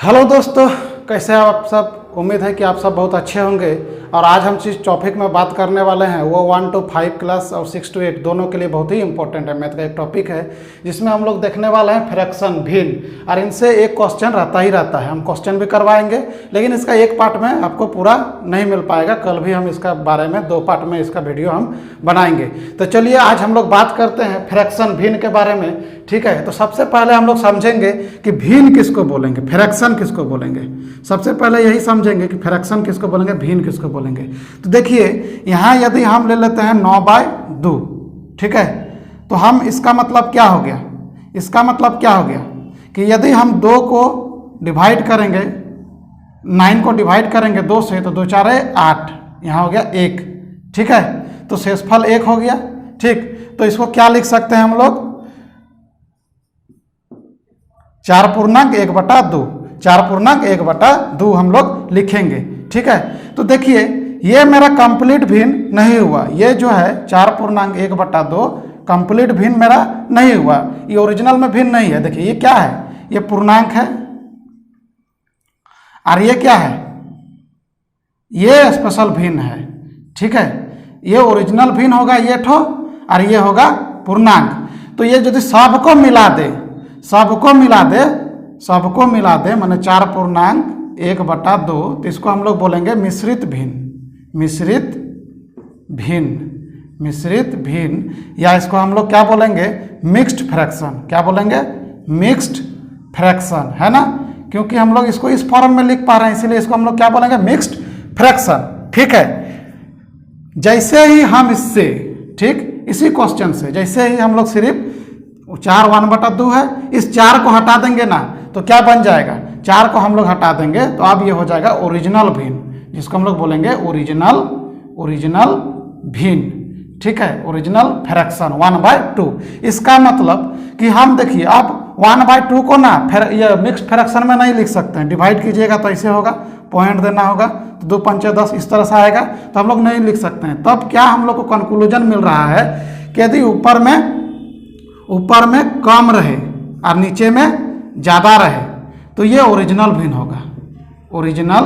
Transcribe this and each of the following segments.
Hello दोस्तों, कैसे हैं आप सब। उम्मीद है कि आप सब बहुत अच्छे होंगे। और आज हम जिस टॉपिक में बात करने वाले हैं वो 1 to 5 क्लास और 6 to 8 दोनों के लिए बहुत ही इंपॉर्टेंट है। मैथ का एक टॉपिक है जिसमें हम लोग देखने वाले हैं फ्रैक्शन, भिन्न। और इनसे एक क्वेश्चन रहता ही रहता है, हम क्वेश्चन भी करवाएंगे, लेकिन इसका एक पार्ट में आपको पूरा नहीं मिल पाएगा। कल भी हम इसका बारे में 2 पार्ट में इसका वीडियो हम बनाएंगे। तो चलिए आज हम लोग बात करते हैं फ्रैक्शन, भिन्न के बारे में। ठीक है, तो सबसे पहले हम लोग समझेंगे कि भिन्न किसको बोलेंगे, फ्रैक्शन किसको बोलेंगे। सबसे पहले यही समझेंगे कि फ्रैक्शन किसको बोलेंगे, भिन्न किसको बोलेंगे। तो देखिए यहाँ यदि हम ले लेते हैं 9/2, ठीक है, तो हम इसका मतलब क्या हो गया, इसका मतलब क्या हो गया कि यदि हम 2 को डिवाइड करेंगे, 9 को डिवाइड करेंगे 2 से, तो 2 4 8, यहाँ हो गया 1। ठीक है, तो शेषफल 1 हो गया। ठीक, तो इसको क्या लिख सकते हैं हम लोग, 4.1/2, 4.1/2 हम लोग लिखेंगे। ठीक है, तो देखिए ये मेरा कंप्लीट भिन्न नहीं हुआ। ये जो है 4.1/2 कंप्लीट भिन्न मेरा नहीं हुआ, ये ओरिजिनल में भिन्न नहीं है। देखिए ये क्या है, ये पूर्णांक है, और ये क्या है, ये स्पेशल भिन्न है। ठीक है, ये ओरिजिनल भिन्न होगा ये ठो, और ये होगा पूर्णांक। तो ये यदि सबको मिला दे, सबको मिला दे, सबको मिला दे माने 4.1/2, तो इसको हम लोग बोलेंगे मिश्रित भिन्न, मिश्रित भिन्न, मिश्रित भिन्न, या इसको हम लोग क्या बोलेंगे, मिक्स्ड फ्रैक्शन। क्या बोलेंगे, मिक्स्ड फ्रैक्शन, है ना, क्योंकि हम लोग इसको इस फॉर्म में लिख पा रहे हैं, इसीलिए इसको हम लोग क्या बोलेंगे, मिक्स्ड फ्रैक्शन। ठीक है, जैसे ही हम इससे, ठीक इसी क्वेश्चन से जैसे ही हम लोग सिर्फ 4 1/2 है, इस 4 को हटा देंगे ना, तो क्या बन जाएगा, 4 को हम लोग हटा देंगे तो अब ये हो जाएगा ओरिजिनल भिन्न, जिसको हम लोग बोलेंगे ओरिजिनल, ओरिजिनल भिन्न। ठीक है, ओरिजिनल फ्रैक्शन 1/2। इसका मतलब कि हम देखिए अब 1/2 को ना फिर ये मिक्स्ड फ्रैक्शन में नहीं लिख सकते हैं, डिवाइड कीजिएगा तो ऐसे होगा, पॉइंट देना होगा, तो 2 5 10 इस तरह से आएगा, तो हम लोग नहीं लिख सकते हैं। तब क्या हम लोग को कंक्लूजन मिल रहा है कि यदि ऊपर में कम रहे और नीचे में ज़्यादा रहे तो ये ओरिजिनल भिन्न होगा, ओरिजिनल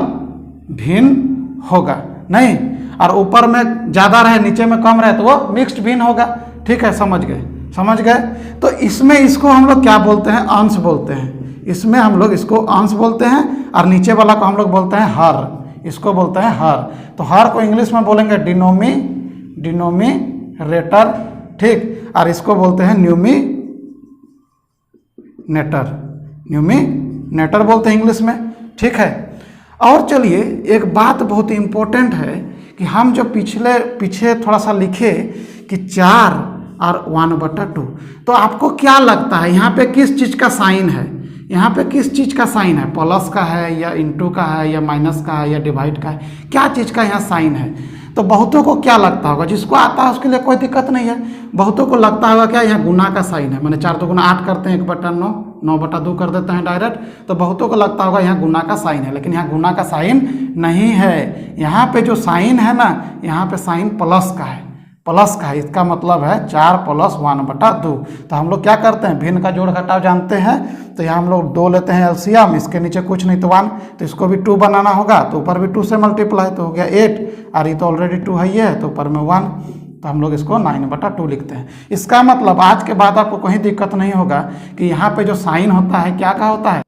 भिन्न होगा नहीं, और ऊपर में ज़्यादा रहे नीचे में कम रहे तो वो मिक्स्ड भिन्न होगा। ठीक है, समझ गए, समझ गए। तो इसमें इसको हम लोग क्या बोलते हैं, अंश बोलते हैं। इसमें हम लोग इसको अंश बोलते हैं, और नीचे वाला को हम लोग बोलते हैं हर, इसको बोलते हैं हर। तो हर को इंग्लिश में बोलेंगे डिनोमिनेटर। ठीक, और इसको बोलते हैं न्यूमिनेटर बोलते हैं इंग्लिश में। ठीक है, और चलिए एक बात बहुत इंपॉर्टेंट है कि हम जो पीछे थोड़ा सा लिखे कि 4 और 1/2, तो आपको क्या लगता है यहाँ पे किस चीज़ का साइन है, यहाँ पे किस चीज़ का साइन है, प्लस का है या इंटू का है या माइनस का है या डिवाइड का है, क्या चीज़ का यहाँ साइन है। तो बहुतों को क्या लगता होगा, जिसको आता है उसके लिए कोई दिक्कत नहीं है, बहुतों को लगता होगा क्या यहाँ गुना का साइन है, मैंने 4 2 गुना 8 करते हैं, 1/9, 9/2 कर देते हैं डायरेक्ट, तो बहुतों को लगता होगा यहाँ गुना का साइन है, लेकिन यहाँ गुना का साइन नहीं है। यहाँ पे जो साइन है ना, यहाँ पे साइन प्लस का है, प्लस का है। इसका मतलब है 4 + 1/2। तो हम लोग क्या करते हैं, भिन्न का जोड़ घटाव जानते हैं, तो यहाँ हम लोग 2 लेते हैं एलसीएम, इसके नीचे कुछ नहीं तो 1, तो इसको भी 2 बनाना होगा, तो ऊपर भी 2 से मल्टीप्लाई, तो हो गया 8, और ये तो ऑलरेडी 2 है, ये तो ऊपर में 1, तो हम लोग इसको 9/2 लिखते हैं। इसका मतलब आज के बाद आपको कोई दिक्कत नहीं होगा कि यहाँ पे जो साइन होता है क्या का होता है।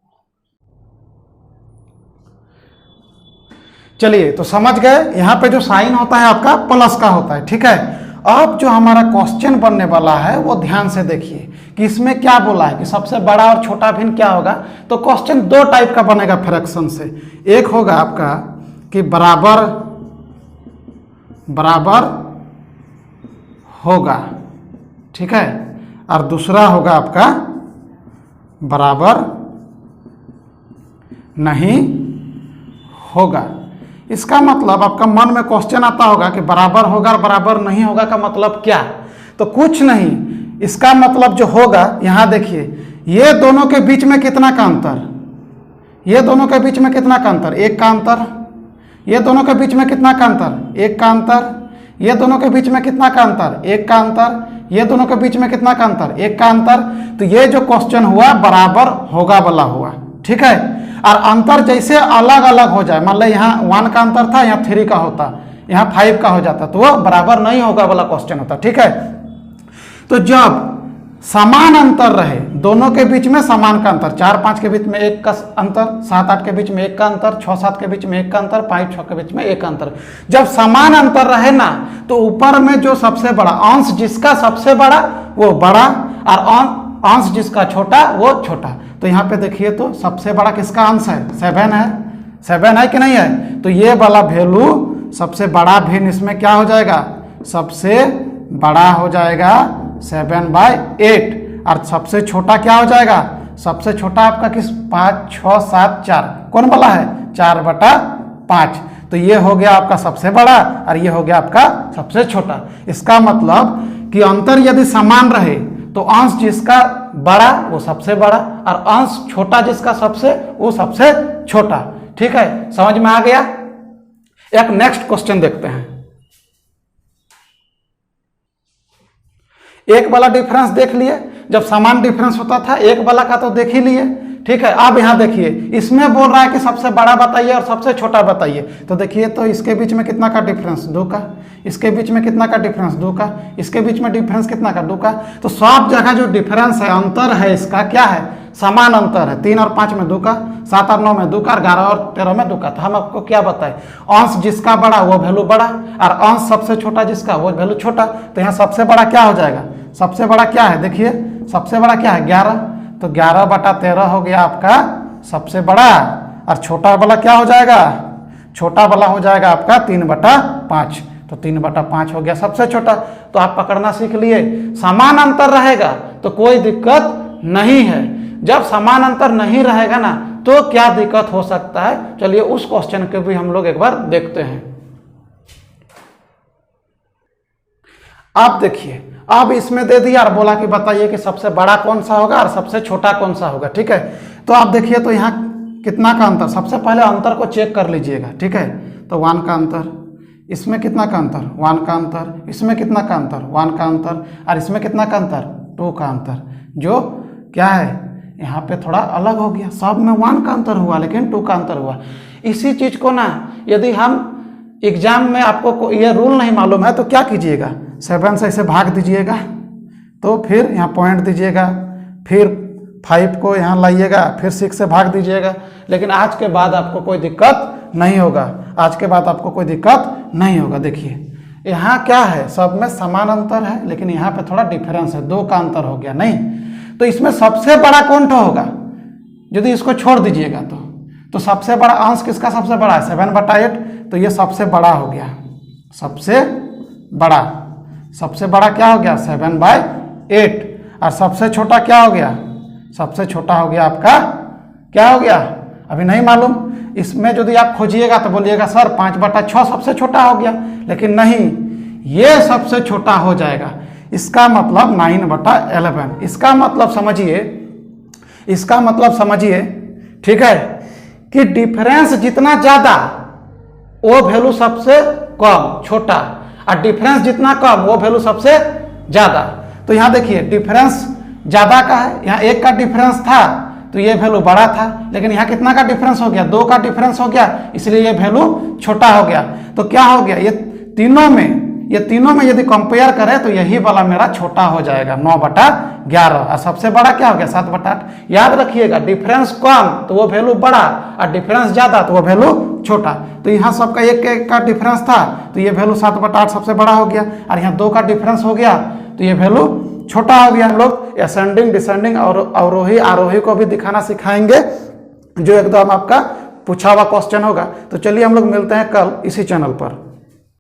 चलिए तो समझ गए, यहाँ पे जो साइन होता है आपका प्लस का होता है। ठीक है, अब जो हमारा क्वेश्चन बनने वाला है वो ध्यान से देखिए कि इसमें क्या बोला है कि सबसे बड़ा और छोटा भिन्न क्या होगा। तो क्वेश्चन 2 टाइप का बनेगा फ्रैक्शन से, एक होगा आपका कि बराबर होगा, ठीक है, और दूसरा होगा आपका बराबर नहीं होगा। इसका मतलब आपका मन में क्वेश्चन आता होगा कि बराबर होगा और बराबर नहीं होगा का मतलब क्या। तो कुछ नहीं, इसका मतलब जो होगा, यहाँ देखिए ये दोनों के बीच में कितना का अंतर, ये दोनों के बीच में कितना का अंतर, 1 का अंतर, ये दोनों के बीच में कितना का अंतर, 1 का अंतर, ये दोनों के बीच में कितना का अंतर, 1 का अंतर, ये दोनों के बीच में कितना का अंतर, 1 का अंतर। तो ये जो क्वेश्चन हुआ बराबर होगा वाला हुआ, ठीक है। और अंतर जैसे अलग अलग हो जाए, मान लो यहाँ 1 का अंतर था, यहाँ 3 का होता, यहाँ 5 का हो जाता, तो वो बराबर नहीं होगा वाला क्वेश्चन होता। ठीक है, तो जब समान अंतर रहे, दोनों के बीच में समान का अंतर, 4-5 के बीच में 1 का अंतर, 7-8 के बीच में 1 का अंतर, 6-7 के बीच में 1 का अंतर, 5-6 के बीच में 1 का अंतर, जब समान अंतर रहे ना, तो ऊपर में जो सबसे बड़ा अंश जिसका सबसे बड़ा वो बड़ा, और अंश जिसका छोटा वो छोटा। तो यहाँ पे देखिए तो सबसे बड़ा किसका अंश है, 7 है, 7 है कि नहीं है, तो ये वाला वैल्यू सबसे बड़ा भिन्न इसमें क्या हो जाएगा, सबसे बड़ा हो जाएगा 7/8, और सबसे छोटा क्या हो जाएगा, सबसे छोटा आपका किस 5, 6, 7, 4 कौन वाला है, 4/5। तो ये हो गया आपका सबसे बड़ा और ये हो गया आपका सबसे छोटा। इसका मतलब कि अंतर यदि समान रहे तो अंश जिसका बड़ा वो सबसे बड़ा और अंश छोटा जिसका सबसे वो सबसे छोटा। ठीक है, समझ में आ गया। एक नेक्स्ट क्वेश्चन देखते हैं। एक वाला डिफरेंस देख लिए, जब समान डिफरेंस होता था एक वाला का तो देख ही लिए। ठीक है, अब यहां देखिए इसमें बोल रहा है कि सबसे बड़ा बताइए और सबसे छोटा बताइए। तो देखिए तो इसके बीच में कितना का डिफरेंस, 2 का, इसके बीच में कितना का डिफरेंस, 2 का, इसके बीच में डिफरेंस कितना का, 2 का। तो सब जगह जो डिफरेंस है, अंतर है, इसका क्या है, समान अंतर है। 3 और 5 में 2 का, 7 और 9 में 2 का, 11 और 13 में 2 का। तो हम आपको क्या बताएं, अंश जिसका बड़ा वो वैल्यू बड़ा और अंश सबसे छोटा जिसका वो वैल्यू छोटा। तो यहाँ सबसे बड़ा क्या हो जाएगा, सबसे बड़ा क्या है, देखिए सबसे बड़ा क्या है 11, तो 11/13 हो गया आपका सबसे बड़ा, और छोटा वाला क्या हो जाएगा, छोटा वाला हो जाएगा आपका 3/5। तो 3/5 हो गया सबसे छोटा। तो आप पकड़ना सीख लिए, समान अंतर रहेगा तो कोई दिक्कत नहीं है। जब समान अंतर नहीं रहेगा ना तो क्या दिक्कत हो सकता है, चलिए उस क्वेश्चन को भी हम लोग एक बार देखते हैं। आप देखिए, अब इसमें दे दिया और बोला कि बताइए कि सबसे बड़ा कौन सा होगा और सबसे छोटा कौन सा होगा। ठीक है, तो आप देखिए तो यहाँ कितना का अंतर, सबसे पहले अंतर को चेक कर लीजिएगा। ठीक है, तो 1 का अंतर, इसमें कितना का अंतर, 1 का अंतर, इसमें कितना का अंतर, 1 का अंतर, और इसमें कितना का अंतर, 2 का अंतर, जो क्या है यहाँ पे थोड़ा अलग हो गया। सब में 1 का अंतर हुआ लेकिन 2 का अंतर हुआ। इसी चीज को ना यदि हम एग्जाम में आपको ये रूल नहीं मालूम है तो क्या कीजिएगा, 7 से इसे भाग दीजिएगा, तो फिर यहाँ पॉइंट दीजिएगा, फिर 5 को यहाँ लाइएगा, फिर 6 से भाग दीजिएगा। लेकिन आज के बाद आपको कोई दिक्कत नहीं होगा, आज के बाद आपको कोई दिक्कत नहीं होगा। देखिए यहाँ क्या है, सब में समान अंतर है लेकिन यहाँ पे थोड़ा डिफरेंस है, 2 का अंतर हो गया। नहीं तो इसमें सबसे बड़ा कौन सा होगा, यदि इसको छोड़ दीजिएगा तो सबसे बड़ा अंश किसका सबसे बड़ा है, 7/8। तो ये सबसे बड़ा हो गया, सबसे बड़ा, सबसे बड़ा क्या हो गया 7/8। और सबसे छोटा क्या हो गया, सबसे छोटा हो गया आपका क्या हो गया, अभी नहीं मालूम। इसमें यदि आप खोजिएगा तो बोलिएगा सर 5/6 सबसे छोटा हो गया, लेकिन नहीं, ये सबसे छोटा हो जाएगा। इसका मतलब 9/11। इसका मतलब समझिए, इसका मतलब समझिए, ठीक है, कि डिफरेंस जितना ज्यादा वो वैल्यू सबसे कम छोटा, और डिफरेंस जितना कम वो वैल्यू सबसे ज्यादा। तो यहां देखिए डिफरेंस ज्यादा का है, यहाँ 1 का डिफरेंस था तो ये वैल्यू बड़ा था, लेकिन यहाँ कितना का डिफरेंस हो गया, 2 का डिफरेंस हो गया, इसलिए ये वैल्यू छोटा हो गया। तो क्या हो गया, ये तीनों में यदि कंपेयर करें तो यही वाला मेरा छोटा हो जाएगा 9/11, और सबसे बड़ा क्या हो गया 7/8। याद रखिएगा, डिफरेंस कम तो वो वैल्यू बड़ा और डिफरेंस ज्यादा तो वो वैल्यू छोटा। तो यहाँ सबका 1 का डिफरेंस था तो ये वैल्यू 7/8 सबसे बड़ा हो गया, और यहाँ 2 का डिफरेंस हो गया तो ये वैल्यू छोटा हो गया। हम लोग असेंडिंग डिसेंडिंग और अवरोही आरोही को भी दिखाना सिखाएंगे, जो एकदम आपका पूछा हुआ क्वेश्चन होगा। तो चलिए हम लोग मिलते हैं कल इसी चैनल पर।